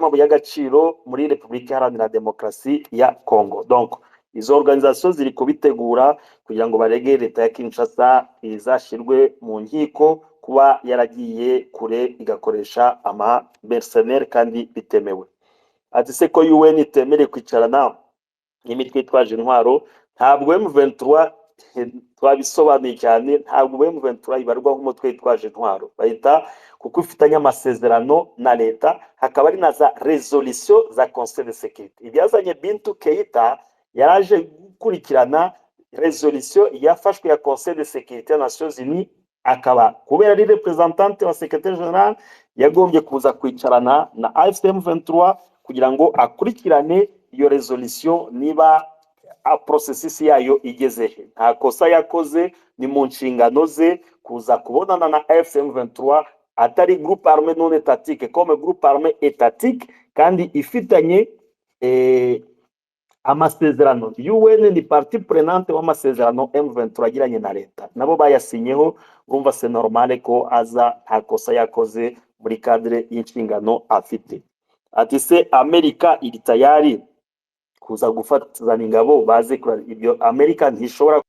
y'amabuye y'agaciro muri Repubulika Iharanira Demokarasi ya Congo. Donc izo organisation ziri kubitegura kugira ngo barege leta ya Kinshasa izashirwe mu nkiko kuba yaragiye kure igakoresha ama mercenaires kandi bitemewe. Ati se ko UN itemere kwicarana n'imitwe itwaje intwaro, ntabwo M23 twabisobanuye cyane, ntabwo M23 ibarwa nk'umutwe itwaje intwaro, bahita kuko ifitanye amasezerano na leta, hakaba ari na za resolution za Conseil de sécurité. Ibyazanye Bintou Keita yaraje gukurikirana resolution yafashwe ya Conseil de sécurité des Nations Unies, akaba kubera ari representante wa secrétaire général yagombye kuza kwicarana na AFC M23 kugira ngo akurikirane iyo resolution niba a processus yayo igezehe. Nta kosa yakoze, ni mu nshingano ze kuza kubonana na AFC M23 atari groupe armé non étatique comme groupe armé étatique kandi ifitanye amasezerano. UN ni partie prenante w'amasezerano M23 agiranye na leta, nabo bayasinyeho. Urumva c'est normal ko aza nta kosa yakoze muri cadre y'inshingano afite. Ati se Amerika iri tayari kuza gufatana ingabo baze kuri ibyo. Amerika ntishobora,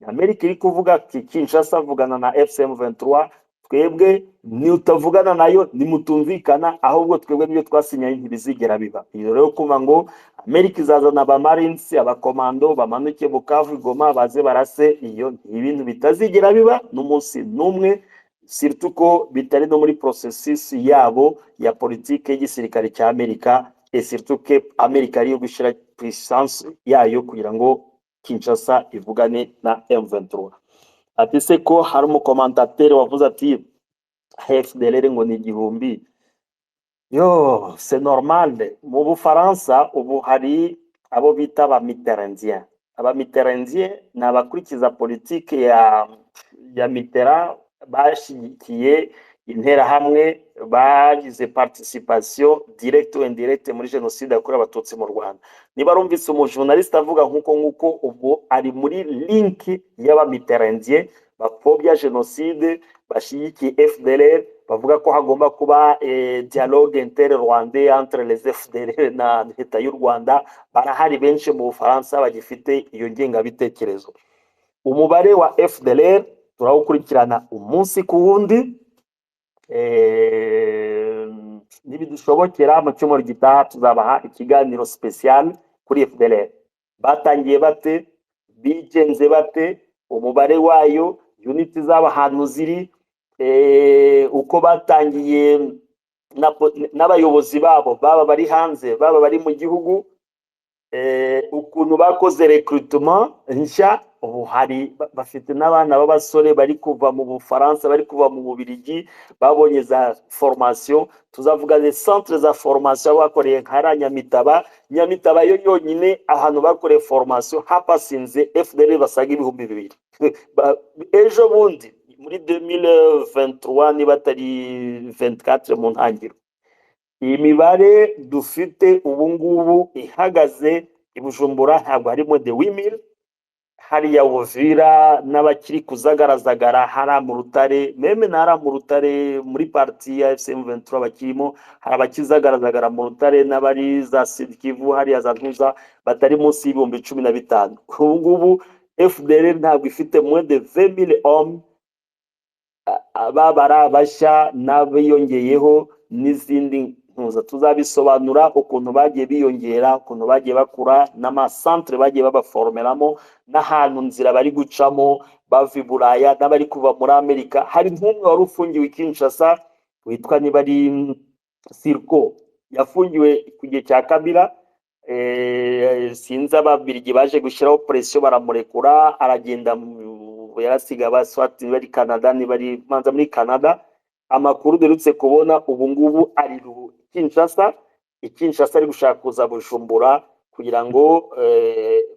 Amerika iri kuvuga Kinshasa avugana na FCM 23, twebwe ni utavugana nayo nimutumvikana, ahubwo twebwe nibyo twasinyanye ntibizigera biba. Iyo rero kuma ngo Amerika izazana aba Marines abakomando bamanuke Bukavu Goma baze barase, iyo ibintu bitazigera biba n'umunsi numwe, surtout ko bitari no muri processus yabo ya politique y'igisirikare cya Amerika, et surtout que Amerika ariyo gushira puissance yayo kugira ngo Kinshasa ivugane na M23. Ati se ko hari umukomantateri wavuze ati FDLR ngo ni igihumbi. Yo, c'est normal. Mu Bufaransa ubu hari abo bita ba Mitterrandien. Aba Mitterrandien ni abakurikiza politike ya Mitterrand, bashigikiye interahamwe, bagize participation direct ou indirect muri genocide yakorewe abatutsi mu Rwanda. Niba rumvise umujournaliste avuga nkuko ubu ari muri link y'aba Mitterrandien bapfobya genocide, bashigikiye FDLR, bavuga ko hagomba kuba dialogue inter-rwandais entre les FDLR na leta y'u Rwanda. Barahari benshi mu Bufaransa bagifite iyo ngengabitekerezo. Umubare wa FDLR turawukurikirana umunsi ku wundi, nibidushobokera mu cyumweru gitaha tuzabaha ikiganiro special kuri FDLR. Batangiye bate, bigenze bate, umubare wayo, unit z'abahantu ziri, uko batangiye n'abayobozi babo baba bari hanze baba bari mu gihugu, ukuntu bakoze recrutement nshya. Ubu hari bafite n'abana b'abasore bari kuva mu Bufaransa, bari kuva mu Bubiligi, babonye za formation. Tuzavuga des centres za formation bakoreye nka Nyamitaba yo yonyine ahantu bakoreye formation hapasinze FDL basaga 2,000. Ejo bundi muri 2023 niba atari 24 mu ntangiro, iyi mibare dufite ubu ngubu ihagaze i Bujumbura ntabwo harimo de 8,000, hari ya Uvira n'abakiri kuzagaragara hari mu Rutare, meme nara mu Rutare muri parti ya FCM 23 bakirimo, hari abakizagaragara mu Rutare n'abari za Sud Kivu hari ya Zantuza batari munsi y'ibihumbi 15. Ubu ngubu FDL ntabwo ifite moins de 20,000 hommes, ababara bashya n'abiyongeyeho n'izindi ntuza. Tuzabisobanura ukuntu bagiye biyongera, ukuntu bagiye bakura, n'amasantre bagiye babaformeramo, n'ahantu nzira bari gucamo bava i Buraya n'abari kuva muri Amerika. Hari nk'umwe wari ufungiwe i Kinshasa witwa niba ari Sirko, yafungiwe ku gihe cya Kabila, sinzi ababirigi baje gushyiraho pression baramurekura, aragenda yarasiga baswati bari Canada, ni bari manza muri Canada. Amakuru derutse kubona ubu ngubu ari Kinshasa, Kinshasa ari gushaka kuza Bujumbura kugira ngo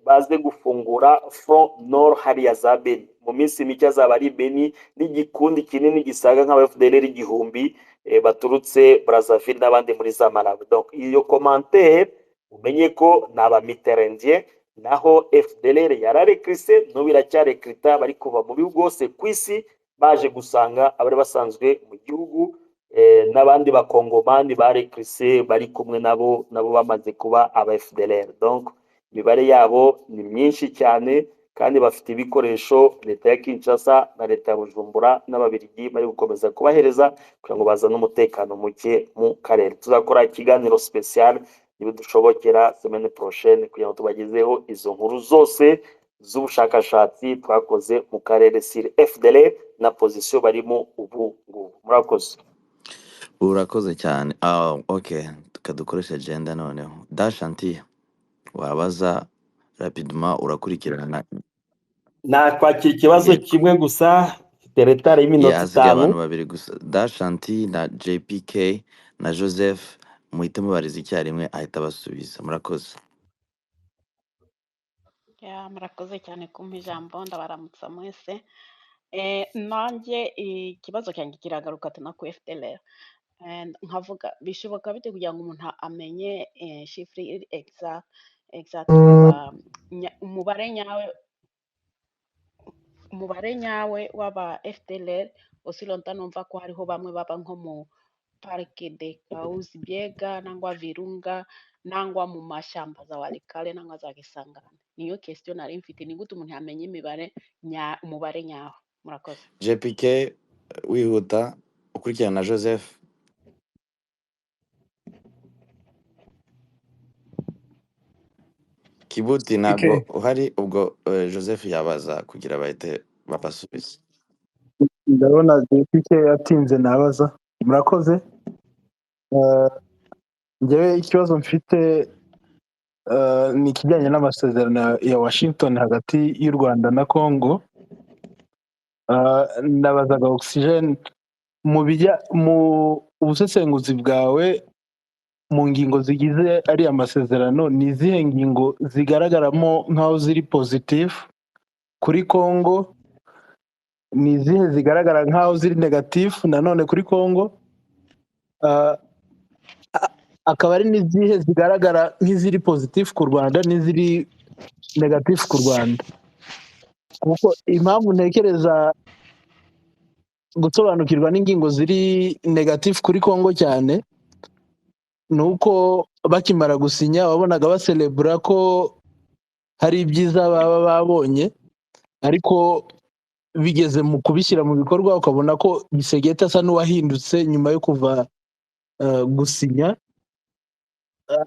baze gufungura front nord hariya za Beni. Mu minsi mike azaba ari Beni n'igikundi kinini gisaga nk'aba FDLR 1,000 baturutse Brazzaville n'abandi muri za Malawi. Donc iyo commentaire umenye ko naba Mitterrandien, naho FDLR yararekrise no biracyarekrita bari kuva mu bihugu hose kwisi, baje gusanga abari basanzwe mu gihugu n'abandi bakongomani barekrise bari kumwe nabo bamaze kuba aba FDLR. Donc imibare yabo ni myinshi cyane kandi bafite ibikoresho leta ya Kinshasa na leta ya Bujumbura n'ababirigi bari gukomeza kubahereza kugira ngo bazane umutekano muke mu karere. Tuzakora ikiganiro special nibidushobokera semaine prochaine kugira ngo tubagezeho izo nkuru zose z'ubushakashatsi twakoze mu karere sur FDLR na position barimo ubu ngubu. Murakoze. urakoze cyane. Okay, tukadukoresha agenda noneho. Dashanti wabaza rapidement urakurikirana. Nakwakira ikibazo Yego. kimwe gusa teretare y'iminota Hasigaye abantu 5. babiri gusa. Dashanti na JPK na Joseph muhite mubariza icyarimwe ahita basubiza. Murakoze. murakoze cyane kumpa ijambo ndabaramutsa mwese. Nanjye ikibazo cyanjye kiragaruka tuna ku FDLR. Nkavuga bishoboka bite kugira ngo umuntu amenye chiffre exact umubare nyawe w'aba FDLR. Aussi longtemps numva ko hariho bamwe baba nko mu parike de Kauzi Biega nangwa Virunga nangwa mu mashamba za Walikale nangwa za Kisangani. Niyo question nari mfite, ni gute umuntu yamenye umubare nyawo. Murakoze. JPK wihuta ukurikirana na Joseph. Kibuti ntabwo uhari ubwo Joseph yabaza kugira bahite babasubiza. Ndabona JPK yatinze nabaza. Murakoze. Njyewe ikibazo mfite ni ikijyanye n'amasezerano ya Washington hagati y'u Rwanda na Congo. Ndabazaga Oxygen mu ubusesenguzi bwawe mu ngingo zigize ari amasezerano, ni izihe ngingo zigaragaramo nk'aho ziri positive kuri Congo, ni izihe zigaragara nk'aho ziri negative nanone kuri Congo, akaba ari n'izihe zigaragara nk'iziri positive ku Rwanda n'iziri negative ku Rwanda. Kuko impamvu ntekereza gusobanukirwa n'ingingo ziri negative kuri Congo cyane nuko bakimara gusinya wabonaga baselebura ko hari ibyiza baba babonye, ariko bigeze mu kubishyira mu bikorwa ukabona ko Gisegeta asa n'uwahindutse nyuma yo kuva gusinya.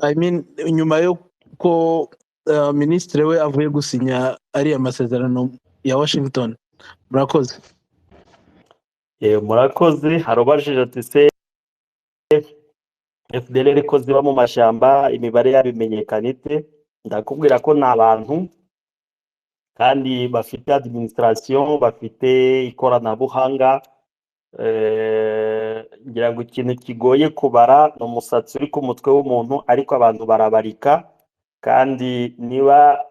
I mean nyuma yo ko ministre we avuye gusinya ari amasezerano ya Washington. Murakoze. Murakoze. Harobajije ati se FDLR ko ziba mu mashyamba imibare yabimenyekana ite? Ndakubwira ko ni abantu kandi bafite administration, bafite ikoranabuhanga. Ngira ngo ikintu kigoye kubara ni umusatsi uri ku mutwe w'umuntu, ariko abantu barabarika. Kandi niba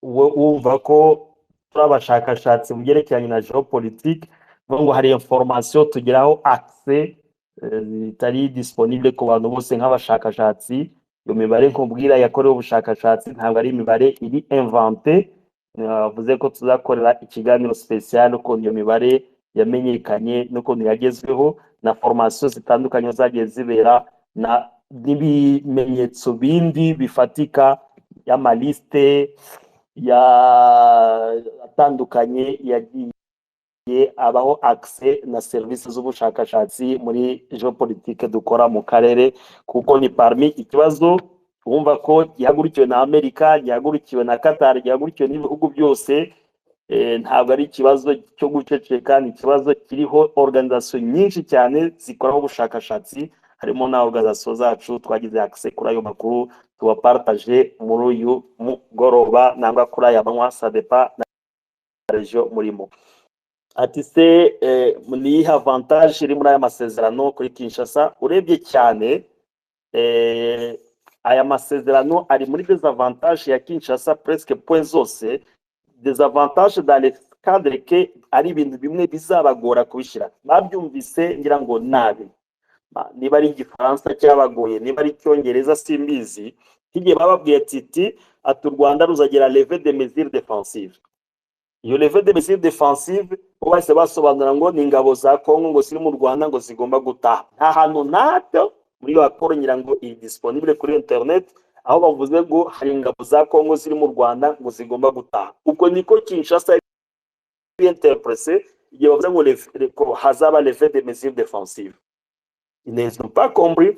wumva ko turi abashakashatsi mu byerekeranye na geopolitique, ngo hari information tugeraho accès itari disponible ku bantu bose nk'abashakashatsi. Iyo mibare nkubwira yakorewe ubushakashatsi ntabwo ari imibare iri inventé. Navuze ko tuzakorera ikiganiro special uko iyo mibare yamenyekanye n'ukuntu yagezweho na formation zitandukanye zagiye zibera na n'ibimenyetso bindi bifatika y'amaliste atandukanye yagiye abaho accès na service z'ubushakashatsi muri geopolitique dukora mu karere. Kuko ni parmi ikibazo wumva ko gihagurukiwe na Amerika, gihagurukiwe na Qatar, gihagurukiwe n'ibihugu byose. Ntabwo ari ikibazo cyo guceceka, ni ikibazo kiriho organisation nyinshi cyane zikoraho ubushakashatsi, harimo na organisation zacu twagize accès kuri ayo makuru tubapartage muri uyu mugoroba nangwa kuri aya manywa sadepa na region murimo. Ati se ni avantage iri muri aya masezerano kuri Kinshasa? Urebye cyane aya masezerano ari muri desavantage ya Kinshasa presque point zose. Desavantage dans le cadre que ari ibintu bimwe bizabagora kubishira. Babyumvise ngira ngo nabi, niba ari Igifaransa cyabagoye, niba ari Icyongereza simbizi. Higiye bababwiye ati u Rwanda ruzagira levée de mesures défensives. iyo levée de mesures défensives bose basobanura ngo ni ingabo za Congo ngo ziri mu Rwanda ngo zigomba gutaha. Nta hantu natyo muri iyo raporo ngira ngo iri disponible kuri internet aho bavuze ngo hari ingabo za Congo ziri mu Rwanda ngo zigomba gutaha. Uko niko Kinshasa interprète igihe bavuze ngo hazaba levée de mesures défensives. Ils n'ont pas compris.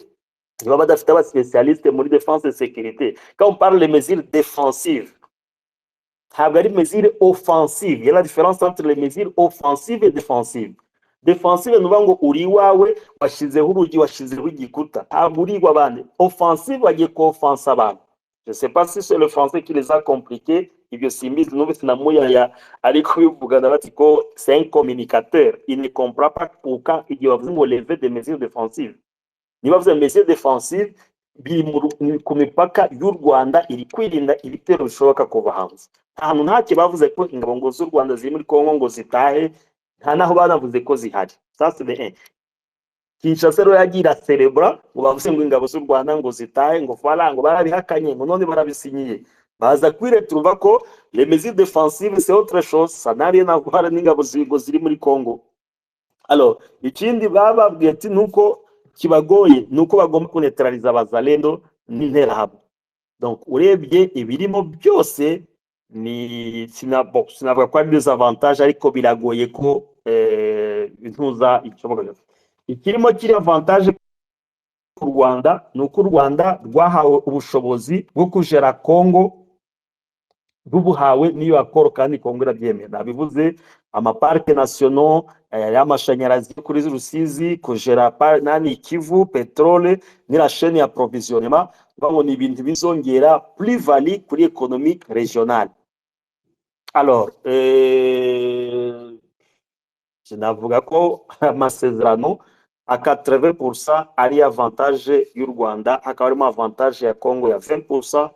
Il va pas d'affaires spécialistes muri défense et sécurité. Quand on parle de mesures défensives, ntabwo ari mesures offensives. Il y a la différence entre les mesures offensives et défensives. Défensive nuvuga ngo uri iwawe washizeho urugi washizeho igikuta, ntabwo uri iw'abandi. Offensive wagiye ko offense abantu. Je sais pas si c'est le français qui les a compliqués. Ibyo simbizi n'ubu sinamuyaya ariko bivugana bati ko c'est un communicateur. Il ne comprend pas pourquoi igihe bavuze ngo lever des mesures défensives. Niba bavuze mesures défensives biri ku mipaka y'u Rwanda iri kwirinda ibitero bishoboka kuva hanze. Ahantu ntacyo bavuze ko ingabo ngo z'u Rwanda ziri muri Congo ngo zitahe, nta naho banavuze ko zihari. Ça c'est de un. Kinshasa rero yagira celebra ngo bavuze ngo ingabo z'u Rwanda ngo zitahe ngo voilà ngo barabihakanye ngo none barabisinyiye. Baza kwiretumva ko les mesures défensives c'est autre chose, ça n'a rien à voir n'ingabo ziri muri Congo. Alors ikindi bababwiye ati nuko kibagoye nuko bagomba kuneutraliza abazalendo n'interahamwe. Donc urebye ibirimo byose ni sinavuga ko ari des avantages ariko biragoye ko intuza icoboka. Ikirimo kiri avantage ku Rwanda nuko u Rwanda rwahawe ubushobozi bwo kujera Congo bubuhawe n'iyo akoro kandi Congo irabyemera. Nabivuze amaparke nationaux y'amashanyarazi kuri Rusizi, kujera nani Kivu, petrole ni la chaîne y'approvisionnement, ngo ni ibintu bizongera plus-value kuri économique régionale. Alors sinavuga ko amasezerano à 80% ari avantage y'u Rwanda, hakaba harimo avantage ya Congo ya 20%.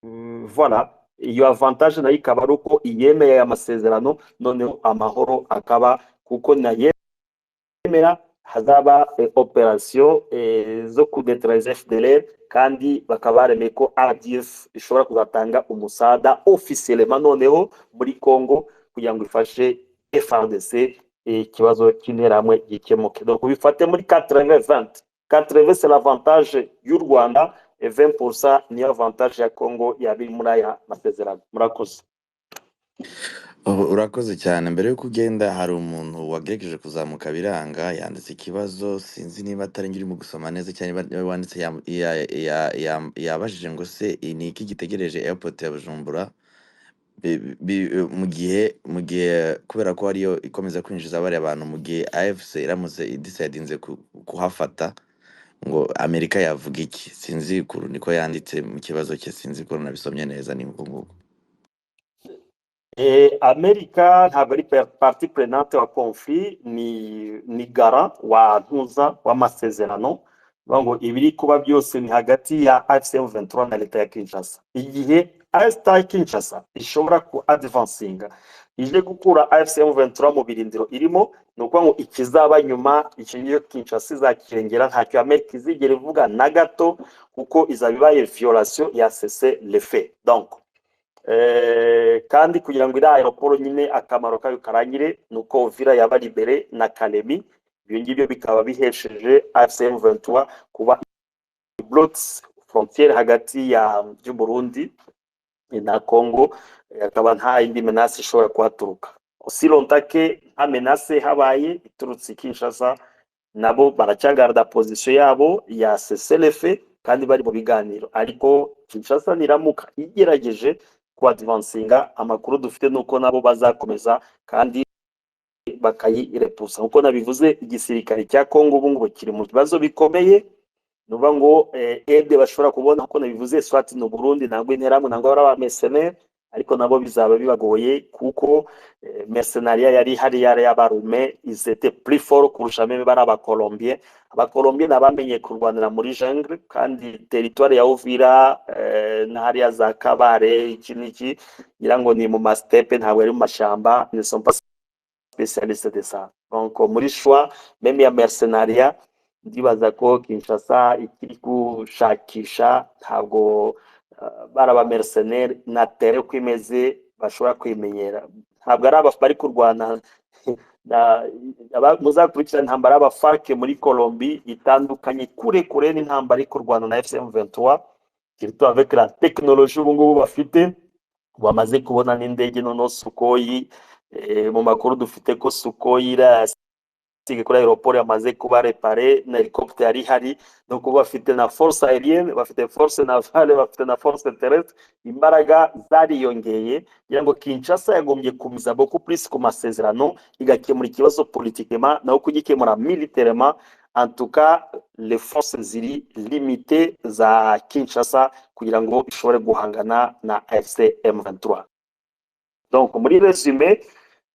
Voilà, iyo avantage nayo ikaba ari uko iyemeye aya masezerano noneho amahoro akaba kuko nayemera hazaba operation zo kudetraiza FDLR kandi bakaba baremeye ko RDF ishobora kuzatanga umusada officiellement noneho muri Congo kugira ngo ifashe FARDC ikibazo cy'interahamwe gikemuke. Donc bifate muri 80-20. 80 c'est l'avantage y'u Rwanda et 20% ni avantage ya Congo yabiri muri aya masezerano. Murakoze. Urakoze cyane. Mbere yo kugenda hari umuntu wagerageje kuzamuka biranga yanditse ikibazo, sinzi niba atari ngiri mu gusoma neza cyane wanditse yabajije ngo se ni iki gitegereje airport ya Bujumbura mu gihe kubera ko ariyo ikomeza kwinjiza bari abantu mu gihe AFC iramutse idecidinze kuhafata ngo Amerika yavuga iki? Sinzi kuru niko yanditse mu kibazo cye, sinzi ko nabisomye neza ni nguko. Amerika ntabwo ari partie prenante wa conflit, ni garant wa ntuza w'amasezerano. Ngo ibiri kuba byose ni hagati ya AFC/M23 na leta ya Kinshasa. Igihe AFC Kinshasa ishobora ku advancinga ije gukura AFC/M23 mu birindiro irimo, nuko ngo ikizaba nyuma ikingiye Kinshasa izakirengera ntacyo Amerika izigera ivuga na gato kuko izabibaye violation ya cessez-le-feu. Donc kandi kugira ngo iri aeroport nyine akamaro kayo karangire nuko Uvira yaba libere na Kalemi. Ibyo ngibyo bikaba bihesheje AFC/M23 kuba blocs frontière hagati y'u Burundi na Congo, akaba nta indi menace ishobora kuhaturuka. Aussi longtemps que nta menace habaye iturutse Kinshasa, nabo baracyagarda position yabo ya cessez-le-feu kandi bari mu biganiro. Ariko Kinshasa niramuka igerageje ku advancinga, amakuru dufite nuko nabo bazakomeza kandi bakayirepusa. Nkuko nabivuze igisirikare cya Congo ubu ngo kiri mu bibazo bikomeye, nuba ngo aide bashobora kubona nkuko nabivuze swati no Burundi nangwe interahamwe nangwa bara mercenaires, ariko nabo bizaba bibagoye kuko mercenaria yari hari yari y'abarume ils étaient plus forts kurusha même bara abakolombiens. Abakolombiens nabamenye kurwanira muri jungle kandi territoire ya Uvira na hariya za Kabare iki ngira ngo ni mu mastepe ntabwo ari mu mashamba, ne sont pas spécialistes de ça. Donc muri choix même ya mercenaria ndibaza ko Kinshasa ikiri gushakisha ntabwo baraba mercenaires na tere kwimeze bashobora kwimenyera, ntabwo ari bari kurwana muzakurikirana intambara y'abafarke muri Colombie itandukanye kure kure n'intambara iri kurwana na FCM23, surtout avec la technologie ubu ngubu bafite, bamaze kubona n'indege noneho Sukhoi, mu makuru dufite ko Sukhoi kuri aeroport yamaze kuba repare na helicopter yari hari, no kuba bafite na force aérienne, bafite force navale, bafite na force terrestre, imbaraga zariyongeye kugira ngo Kinshasa yagombye kumiza beaucoup plus ku masezerano igakemura ikibazo politiquement naho kugikemura militairement. En tout cas les forces ziri limitées za Kinshasa kugira ngo ishobore guhangana na FCM23. Donc muri résumé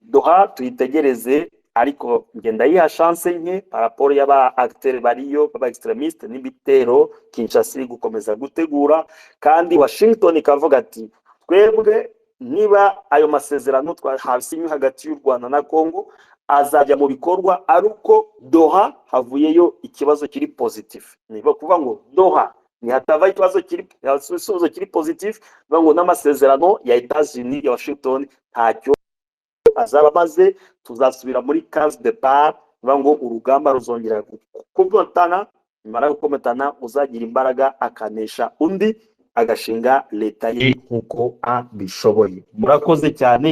Doha tuyitegereze, ariko ngenda yiha chance nke par rapport y'aba acteurs bariyo baba extremiste n'ibitero Kinshasa iri gukomeza gutegura, kandi Washington ikavuga ati twebwe niba ayo masezerano twahasinye hagati y'u Rwanda na Congo azajya mu bikorwa aruko Doha havuyeyo ikibazo kiri positif. Niba kuvuga ngo Doha ni hatava ikibazo kiri positif, ngo n'amasezerano ya Etats-Unis ya Washington ntacyo azaba maze, tuzasubira muri case de part, ngo urugamba ruzongera kukomatana, imara gukomatana uzagira imbaraga akanesha undi agashinga leta ye nkuko abishoboye. Murakoze cyane.